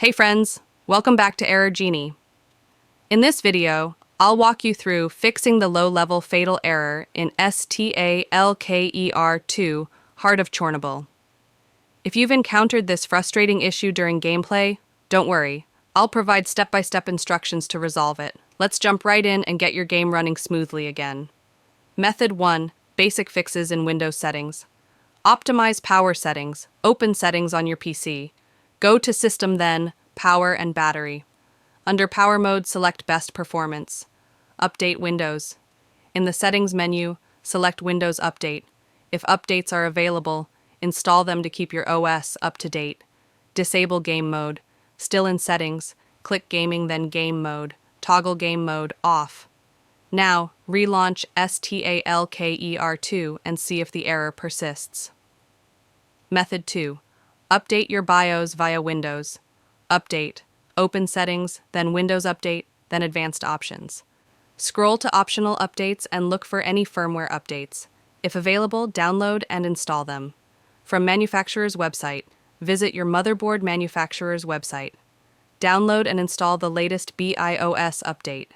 Hey friends, welcome back to Error Genie. In this video, I'll walk you through fixing the low-level fatal error in S.T.A.L.K.E.R 2, Heart of Chornobyl. If you've encountered this frustrating issue during gameplay, don't worry. I'll provide step-by-step instructions to resolve it. Let's jump right in and get your game running smoothly again. Method 1. Basic fixes in Windows settings. Optimize power settings. Open settings on your PC. Go to System, then Power and Battery. Under Power Mode, select Best Performance. Update Windows. In the Settings menu, select Windows Update. If updates are available, install them to keep your OS up to date. Disable Game Mode. Still in Settings, click Gaming, then Game Mode. Toggle Game Mode off. Now, relaunch S.T.A.L.K.E.R 2 and see if the error persists. Method 2. Update your BIOS via Windows. Update. Open Settings, then Windows Update, then Advanced Options. Scroll to Optional Updates and look for any firmware updates. If available, download and install them. From manufacturer's website, visit your motherboard manufacturer's website. Download and install the latest BIOS update.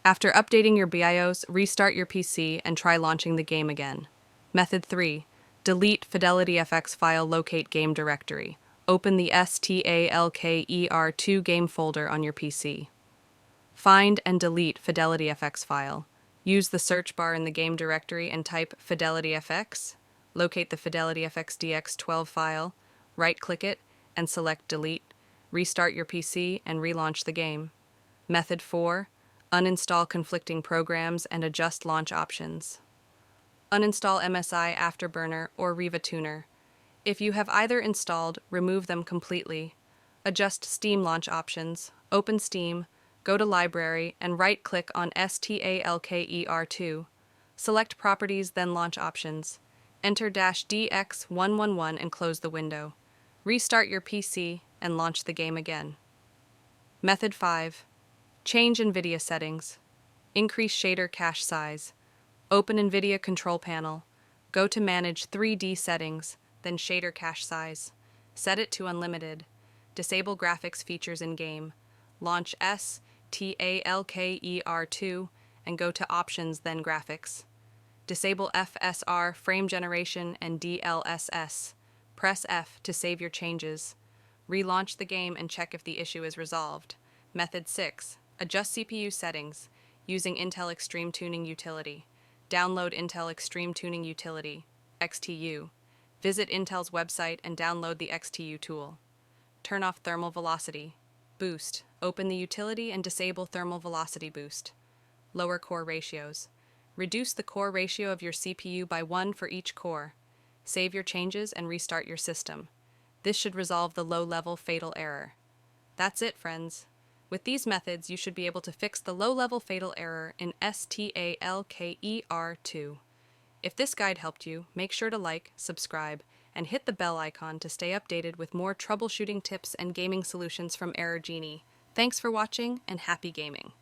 After updating your BIOS, restart your PC and try launching the game again. Method 3. Delete FidelityFX file, locate game directory. Open the S.T.A.L.K.E.R 2 game folder on your PC. Find and delete FidelityFX file. Use the search bar in the game directory and type FidelityFX. Locate the FidelityFX DX12 file, right-click it, and select Delete. Restart your PC and relaunch the game. Method 4. Uninstall conflicting programs and adjust launch options. Uninstall MSI Afterburner or Riva Tuner. If you have either installed, remove them completely. Adjust Steam launch options. Open Steam, go to Library, and right-click on S.T.A.L.K.E.R 2. Select Properties, then Launch Options. Enter -DX111 and close the window. Restart your PC and launch the game again. Method 5. Change NVIDIA settings. Increase shader cache size. Open NVIDIA Control Panel. Go to Manage 3D Settings, then Shader Cache Size. Set it to Unlimited. Disable graphics features in-game. Launch S.T.A.L.K.E.R 2 and go to Options, then Graphics. Disable FSR, Frame Generation, and DLSS. Press F to save your changes. Relaunch the game and check if the issue is resolved. Method 6. Adjust CPU settings using Intel Extreme Tuning Utility. Download Intel Extreme Tuning Utility, XTU. Visit Intel's website and download the XTU tool. Turn off Thermal Velocity Boost. Open the utility and disable Thermal Velocity Boost. Lower core ratios. Reduce the core ratio of your CPU by 1 for each core. Save your changes and restart your system. This should resolve the low-level fatal error. That's it, friends. With these methods, you should be able to fix the low-level fatal error in S.T.A.L.K.E.R 2. If this guide helped you, make sure to like, subscribe, and hit the bell icon to stay updated with more troubleshooting tips and gaming solutions from Error Genie. Thanks for watching, and happy gaming!